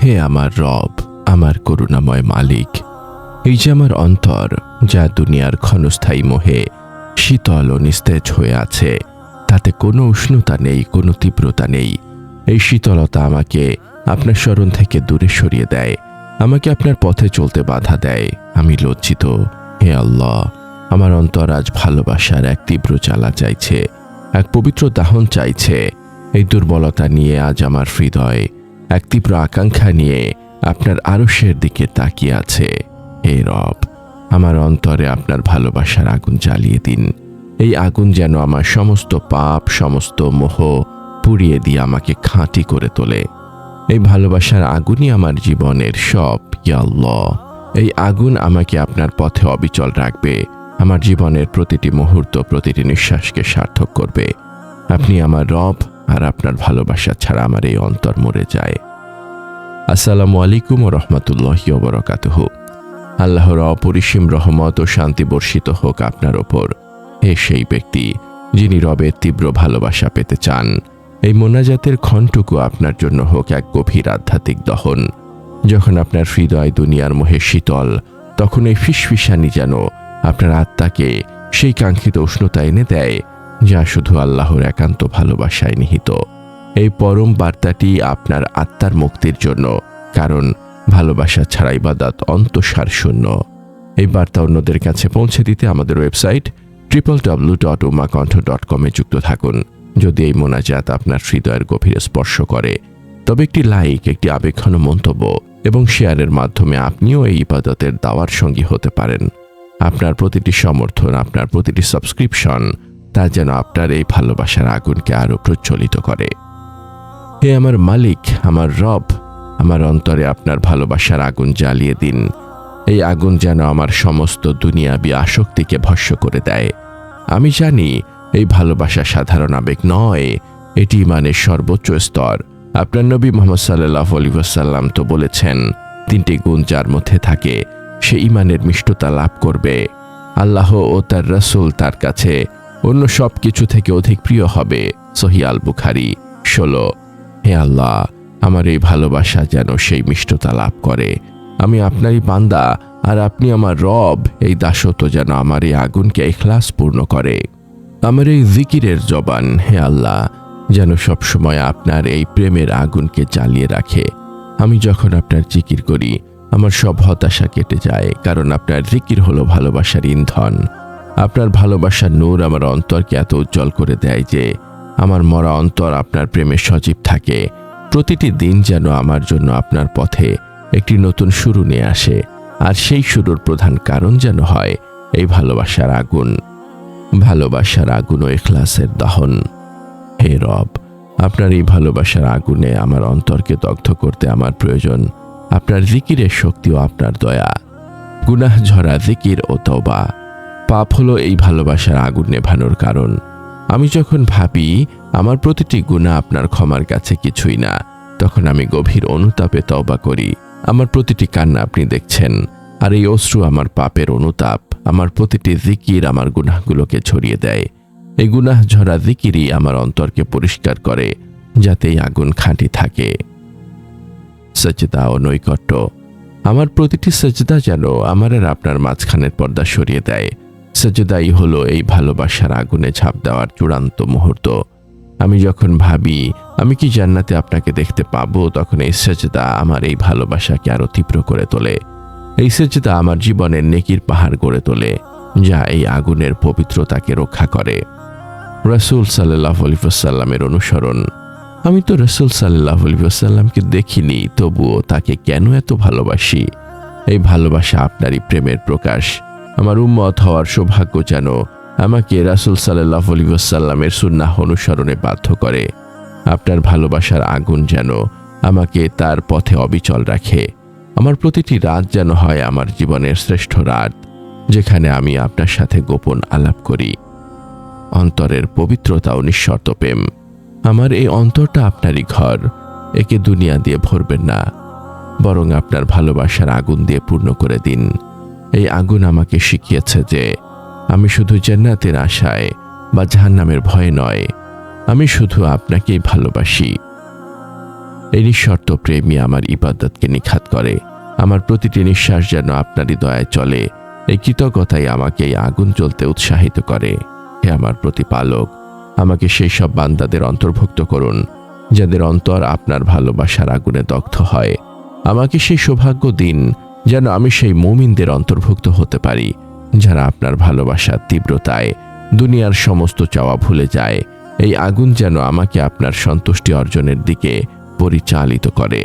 হে আমার রব, আমার করুণাময় মালিক, এই যে আমার অন্তর যা দুনিয়ার ক্ষণস্থায়ী মোহে শীতল ও নিস্তেজ হয়ে আছে, তাতে কোনো উষ্ণতা নেই, কোনো তীব্রতা নেই। এই শীতলতা আমাকে আপনার স্মরণ থেকে দূরে সরিয়ে দেয়, আমাকে আপনার পথে চলতে বাধা দেয়। আমি লজ্জিত। হে আল্লাহ, আমার অন্তর আজ ভালোবাসার এক তীব্র জ্বালা চাইছে, এক পবিত্র দাহন চাইছে। এই দুর্বলতা নিয়ে আজ আমার হৃদয় এক তীব্র আকাঙ্ক্ষা নিয়ে আপনার আরশের দিকে তাকিয়ে আছে। হে রব, আমার অন্তরে আপনার ভালোবাসার আগুন জ্বালিয়ে দিন। এই আগুন যেন আমার সমস্ত পাপ, সমস্ত মোহ পুড়িয়ে দিয়ে আমাকে খাঁটি করে তোলে। এই ভালোবাসার আগুনই আমার জীবনের সব। ইয়া আল্লাহ, এই আগুন আমাকে আপনার পথে অবিচল রাখবে, আমার জীবনের প্রতিটি মুহূর্ত, প্রতিটি নিঃশ্বাসকে সার্থক করবে। আপনি আমার রব, আর আপনার ভালোবাসা ছাড়া আমার এই অন্তর মরে যায়। আসসালামু আলাইকুম ওয়া রাহমাতুল্লাহি ওয়া বারাকাতুহু। আল্লাহর অপরিসীম রহমত ও শান্তি বর্ষিত হোক আপনার ওপর। হে সেই ব্যক্তি যিনি রবের তীব্র ভালোবাসা পেতে চান, এই মোনাজাতের ক্ষণটুকু আপনার জন্য হোক এক গভীর আধ্যাত্মিক দহন। যখন আপনার হৃদয় দুনিয়ার মোহে শীতল, তখন এই ফিসফিসানি যেন আপনার আত্মাকে সেই কাঙ্ক্ষিত উষ্ণতা এনে দেয়, যা শুধু আল্লাহর একান্ত ভালোবাসায় নিহিত। এই পরম বার্তাটি আপনার আত্মার মুক্তির জন্য, কারণ ভালোবাসা ছাড়া ইবাদত অন্তঃসার শূন্য। এই বার্তা অন্যদের কাছে পৌঁছে দিতে আমাদের ওয়েবসাইট www.umakonth.com এ যুক্ত থাকুন। যদি এই মোনাজাত আপনার হৃদয়ের গভীরে স্পর্শ করে, তবে একটি লাইক, একটি আবেগঘন মন্তব্য এবং শেয়ারের মাধ্যমে আপনিও এই ইবাদতের দাওয়ার সঙ্গী হতে পারেন। আপনার প্রতিটি সমর্থন, আপনার প্রতিটি সাবস্ক্রিপশন, তা যেন আপনার এই ভালোবাসার আগুনকে আরো প্রজ্বলিত করে। হে আমার মালিক, আমার রব, আমার অন্তরে আপনার ভালোবাসার আগুন জ্বালিয়ে দিন। এই আগুন যেন আমার সমস্ত দুনিয়াবী আসক্তিকে ভস্ম করে দেয়। আমি জানি এই ভালোবাসা সাধারণ আবেগ নয়, এটি ইমানের সর্বোচ্চ স্তর। আপনার নবী মুহাম্মদ সাল্লাল্লাহু আলাইহি ওয়াসাল্লাম তো বলেছেন, 3টি গুণ যার মধ্যে থাকে সে ইমানের মিষ্টতা লাভ করবে। আল্লাহ ও তার রাসূল তার কাছে অন্য সব কিছু থেকে অধিক প্রিয় হবে। সহিহ আল বুখারী 16। হে আল্লাহ, আমার এই ভালোবাসা যেন সেই মিষ্টতা লাভ করে। আমি আপনারই বান্দা, আর আপনি আমার রব। এই দাসত্ব যেন আমার এই আগুনকে ইখলাস পূর্ণ করে। আমার এই জিকিরের জবান, হে আল্লাহ, যেন সবসময় আপনার এই প্রেমের আগুনকে জ্বালিয়ে রাখে। আমি যখন আপনার জিকির করি, আমার সব হতাশা কেটে যায়, কারণ আপনার জিকির হলো ভালোবাসার ইন্ধন। আপনার ভালোবাসার নূর আমার অন্তরকে এত উজ্জ্বল করে দেয় যে আমার মরা অন্তর আপনার প্রেমে সজীব থাকে। প্রতিটি দিন যেন আমার জন্য আপনার পথে একটি নতুন শুরু নিয়ে আসে, আর সেই শুরুর প্রধান কারণ যেন হয় এই ভালোবাসার আগুন। ভালোবাসার আগুন ও ইখলাসের দহন। হে রব, আপনার এই ভালোবাসার আগুনে আমার অন্তরকে দগ্ধ করতে আমার প্রয়োজন আপনার জিকিরের শক্তি ও আপনার দয়া। গুনাহ ঝরা জিকির ও তওবা। পাপ হলো এই ভালোবাসার আগুন নেভানোর কারণ। আমি যখন ভাবি আমার প্রতিটি গুনাহ আপনার ক্ষমার কাছে কিছুই না, তখন আমি গভীর অনুতাপে তওবা করি। আমার প্রতিটি কান্না আপনি দেখছেন, আর এই অশ্রু আমার পাপের অনুতাপ। আমার প্রতিটি জিকির আমার গুনাহগুলোকে ছড়িয়ে দেয়। এই গুনাহ ঝরা জিকিরই আমার অন্তরকে পরিষ্কার করে, যাতে এই আগুন খাঁটি থাকে। সাজদা ও নৈকট্য। আমার প্রতিটি সাজদা যেন আমার আর আপনার মাঝখানের পর্দা সরিয়ে দেয়। সাজদাই হলো এই ভালোবাসার আগুনে ঝাঁপ দেওয়ার চূড়ান্ত মুহূর্ত। আমি যখন ভাবি আমি কি জান্নাতে আপনাকে দেখতে পাবো, তখন এই সাজদা আমার এই ভালোবাসাকে আরো তীব্র করে তোলে। এই সাজদা আমার জীবনের নেকির পাহাড় গড়ে তোলে, যা এই আগুনের পবিত্রতাকে রক্ষা করে। রাসূল সাল্লাল্লাহু আলাইহি ওয়াসাল্লামের অনুসরণ। আমি তো রাসূল সাল্লাল্লাহু আলাইহি ওয়াসাল্লামকে দেখিনি, তবুও তাকে কেন এত ভালোবাসি? এই ভালোবাসা আপনারই প্রেমের প্রকাশ। আমার উম্মত হওয়ার সৌভাগ্য যেন আমাকে রাসূল সাল্লাল্লাহু আলাইহি ওয়াসাল্লামের সুন্নাহ অনুসরণে বাধ্য করে। আপনার ভালোবাসার আগুন যেন আমাকে তার পথে অবিচল রাখে। আমার প্রতিটি রাত যেন হয় আমার জীবনের শ্রেষ্ঠ রাত, যেখানে আমি আপনার সাথে গোপন আলাপ করি। অন্তরের পবিত্রতা ও নিঃশর্ত প্রেম। আমার এই অন্তরটা আপনারই ঘর, একে দুনিয়া দিয়ে ভরবেন না, বরং আপনার ভালোবাসার আগুন দিয়ে পূর্ণ করে দিন। এই আগুন আমাকে শিখিয়েছে যে আমি শুধু জান্নাতের আশায় বা জাহান্নামের ভয়ে নয়, আমি শুধু আপনাকেই ভালোবাসি। এই নিঃশর্ত প্রেমই আমার ইবাদতকে নিখাত করে। আমার প্রতিটি নিঃশ্বাস যেন আপনারই দয়ায় চলে। এই কৃতজ্ঞতাই আমাকে এই আগুন জ্বলতে উৎসাহিত করে। হে আমার প্রতিপালক, আমাকে সেই সব বান্দাদের অন্তর্ভুক্ত করুন যাদের অন্তর আপনার ভালোবাসার আগুনে দগ্ধ হয়। আমাকে সেই সৌভাগ্য দিন যেন আমি সেই মুমিনদের অন্তর্ভুক্ত হতে পারি যারা আপনার ভালোবাসার তীব্রতায় দুনিয়ার সমস্ত চাওয়া ভুলে যায়। এই আগুন যেন আমাকে আপনার সন্তুষ্টি অর্জনের দিকে পরিচালিত করে।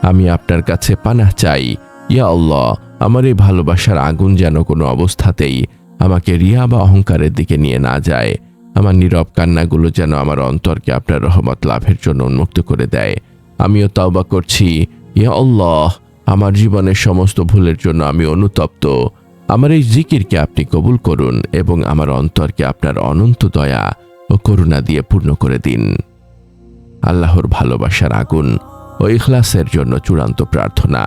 আমি আপনার কাছে পানাহ চাই, ইয়া আল্লাহ, আমার এই ভালোবাসার আগুন যেন কোনো অবস্থাতেই আমাকে রিয়া বা অহংকারের দিকে নিয়ে না যায়। আমার নীরব কান্নাগুলো যেন আমার অন্তরকে আপনার রহমত লাভের জন্য উন্মুক্ত করে দেয়। আমিও তওবা করছি, ইয়া আল্লাহ, আমার জীবনের সমস্ত ভুলের জন্য আমি অনুতপ্ত। আমার এই জিকিরকে আপনি কবুল করুন এবং আমার অন্তরকে আপনার অনন্ত দয়া ও করুণা দিয়ে পূর্ণ করে দিন। আল্লাহর ভালোবাসার আগুন ও ইখলাসের জন্য চূড়ান্ত প্রার্থনা।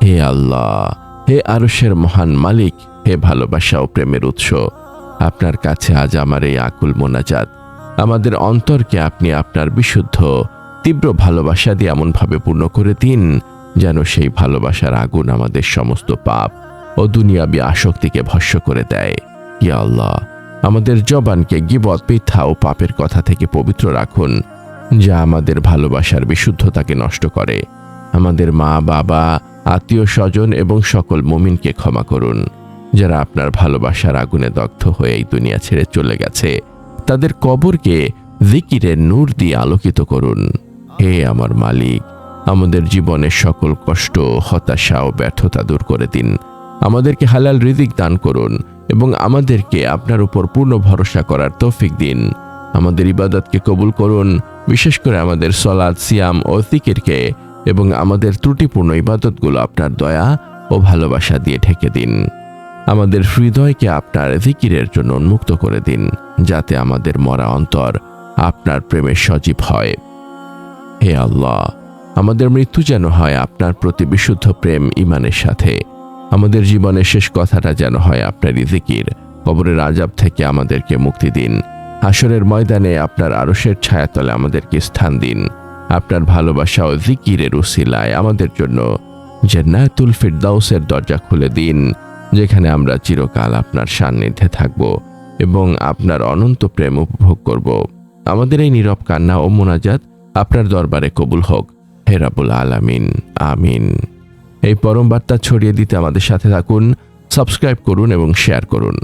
হে আল্লাহ, হে আরশের মহান মালিক, হে ভালোবাসা ও প্রেমের উৎস, আপনার কাছে আজ আমার এই আকুল মোনাজাত। আমাদের অন্তরকে আপনি আপনার বিশুদ্ধ তীব্র ভালোবাসা দিয়ে এমনভাবে পূর্ণ করে দিন যেন সেই ভালোবাসার আগুন আমাদের সমস্ত পাপ ও দুনিয়াবী আসক্তিকে ভস্ম করে দেয়। ইয়া আল্লাহ, আমাদের জবানকে গীবত, মিথ্যা ও পাপের কথা থেকে পবিত্র রাখুন যা আমাদের ভালোবাসার বিশুদ্ধতাকে নষ্ট করে। আমাদের মা, বাবা, আত্মীয় স্বজন এবং সকল মুমিনকে ক্ষমা করুন যারা আপনার ভালোবাসার আগুনে দগ্ধ হয়ে এই দুনিয়া ছেড়ে চলে গেছে। তাদের কবরকে জিকিরের নূর দিয়ে আলোকিত করুন। হে আমার মালিক, আমাদের জীবনের সকল কষ্ট, হতাশা ও ব্যর্থতা দূর করে দিন। আমাদেরকে হালাল রিজিক দান করুন এবং আমাদেরকে আপনার উপর পূর্ণ ভরসা করার তৌফিক দিন। আমাদের ইবাদতকে কবুল করুন, বিশেষ করে আমাদের সালাত, সিয়াম ও জিকিরকে, এবং আমাদের ত্রুটিপূর্ণ ইবাদতগুলো আপনার দয়া ও ভালোবাসা দিয়ে ঢেকে দিন। আমাদের হৃদয়কে আপনার জিকিরের জন্য উন্মুক্ত করে দিন যাতে আমাদের মরা অন্তর আপনার প্রেমের সজীব হয়। হে আল্লাহ, আমাদের মৃত্যু যেন হয় আপনার প্রতি বিশুদ্ধ প্রেম ঈমানের সাথে। আমাদের জীবনের শেষ কথাটা যেন হয় আপনারই জিকির। কবরের আযাব থেকে আমাদেরকে মুক্তি দিন। হাসরের ময়দানে আপনার আরশের ছায়াতলে আমাদেরকে স্থান দিন। আপনার ভালোবাসা ও জিকিরের উসিলায় আমাদের জন্য জান্নাতুল ফিরদাউসের দরজা খুলে দিন, যেখানে আমরা চিরকাল আপনার সান্নিধ্যে থাকব এবং আপনার অনন্ত প্রেম উপভোগ করব। আমাদের এই নীরব কান্না ও মোনাজাত আপনার দরবারে কবুল হোক। হে রাব্বুল আলামিন, আমিন। এই পরম বার্তা ছড়িয়ে দিতে আমাদের সাথে থাকুন, সাবস্ক্রাইব করুন এবং শেয়ার করুন।